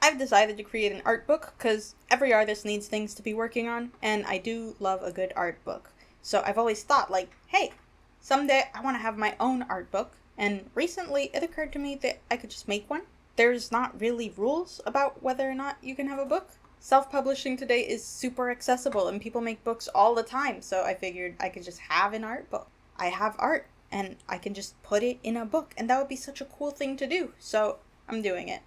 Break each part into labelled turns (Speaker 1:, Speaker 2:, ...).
Speaker 1: I've decided to create an art book because every artist needs things to be working on, and I do love a good art book. So I've always thought, like, hey, someday I want to have my own art book, and recently it occurred to me that I could just make one. There's not really rules about whether or not you can have a book. Self-publishing today is super accessible, and people make books all the time, so I figured I could just have an art book. I have art, and I can just put it in a book, and that would be such a cool thing to do, so I'm doing it.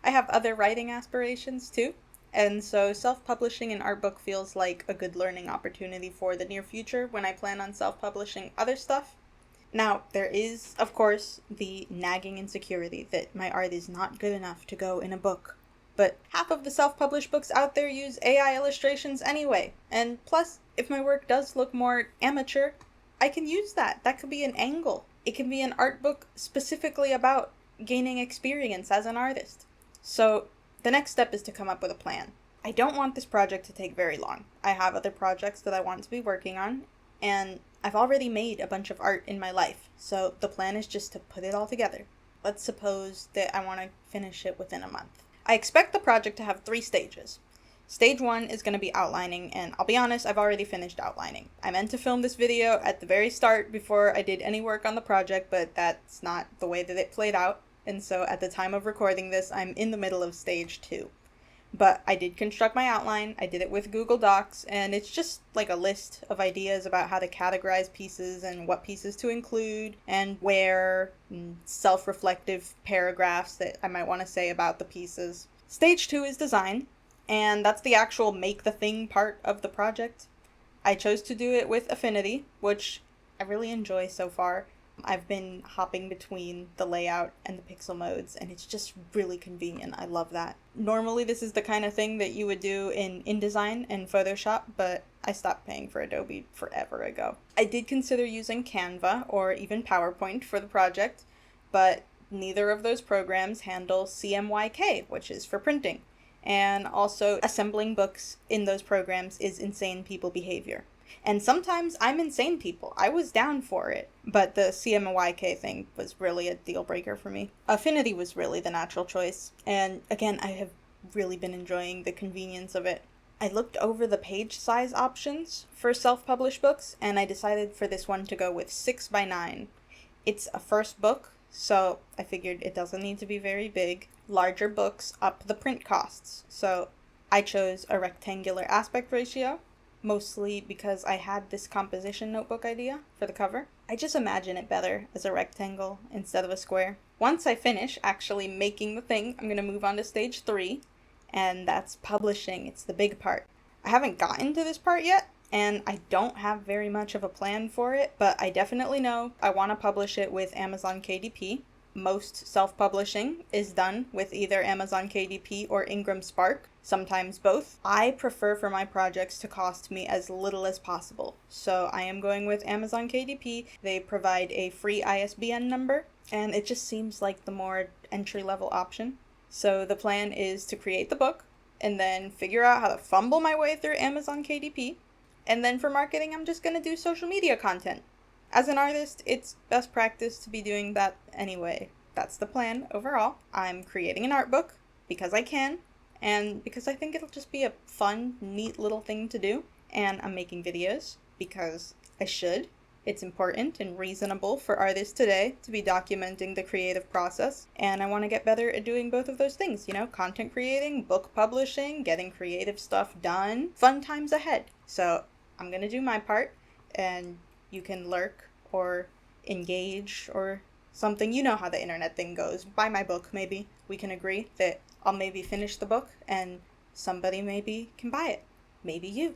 Speaker 1: I have other writing aspirations too, and so self-publishing an art book feels like a good learning opportunity for the near future when I plan on self-publishing other stuff. Now, there is, of course, the nagging insecurity that my art is not good enough to go in a book. But half of the self-published books out there use AI illustrations anyway, and plus, if my work does look more amateur, I can use that. That could be an angle. It can be an art book specifically about gaining experience as an artist. So, the next step is to come up with a plan. I don't want this project to take very long. I have other projects that I want to be working on, and I've already made a bunch of art in my life, so the plan is just to put it all together. Let's suppose that I want to finish it within a month. I expect the project to have 3 stages. Stage 1 is going to be outlining, and I'll be honest, I've already finished outlining. I meant to film this video at the very start before I did any work on the project, but that's not the way that it played out. And so at the time of recording this, I'm in the middle of stage 2. But I did construct my outline, I did it with Google Docs, and it's just like a list of ideas about how to categorize pieces and what pieces to include, and where, and self-reflective paragraphs that I might want to say about the pieces. Stage 2 is design, and that's the actual make the thing part of the project. I chose to do it with Affinity, which I really enjoy so far. I've been hopping between the layout and the pixel modes, and it's just really convenient. I love that. Normally this is the kind of thing that you would do in InDesign and Photoshop, but I stopped paying for Adobe forever ago. I did consider using Canva or even PowerPoint for the project, but neither of those programs handle CMYK, which is for printing. And also, assembling books in those programs is insane people behavior. And sometimes I'm insane people. I was down for it. But the CMYK thing was really a deal breaker for me. Affinity was really the natural choice. And again, I have really been enjoying the convenience of it. I looked over the page size options for self-published books, and I decided for this one to go with 6x9. It's a first book, so I figured it doesn't need to be very big. Larger books up the print costs. So I chose a rectangular aspect ratio, mostly because I had this composition notebook idea for the cover. I just imagine it better as a rectangle instead of a square. Once I finish actually making the thing, I'm going to move on to stage 3, and that's publishing. It's the big part. I haven't gotten to this part yet, and I don't have very much of a plan for it, but I definitely know I want to publish it with Amazon KDP. Most self-publishing is done with either Amazon KDP or Ingram Spark, sometimes both. I prefer for my projects to cost me as little as possible, so I am going with Amazon KDP. They provide a free ISBN number, and it just seems like the more entry-level option. So the plan is to create the book, and then figure out how to fumble my way through Amazon KDP, and then for marketing, I'm just gonna do social media content. As an artist, it's best practice to be doing that anyway. That's the plan overall. I'm creating an art book because I can, and because I think it'll just be a fun, neat little thing to do. And I'm making videos because I should. It's important and reasonable for artists today to be documenting the creative process, and I want to get better at doing both of those things, content creating, book publishing, getting creative stuff done. Fun times ahead. So I'm gonna do my part, and you can lurk or engage or something. You know how the internet thing goes. Buy my book, maybe. We can agree that I'll maybe finish the book and somebody maybe can buy it. Maybe you.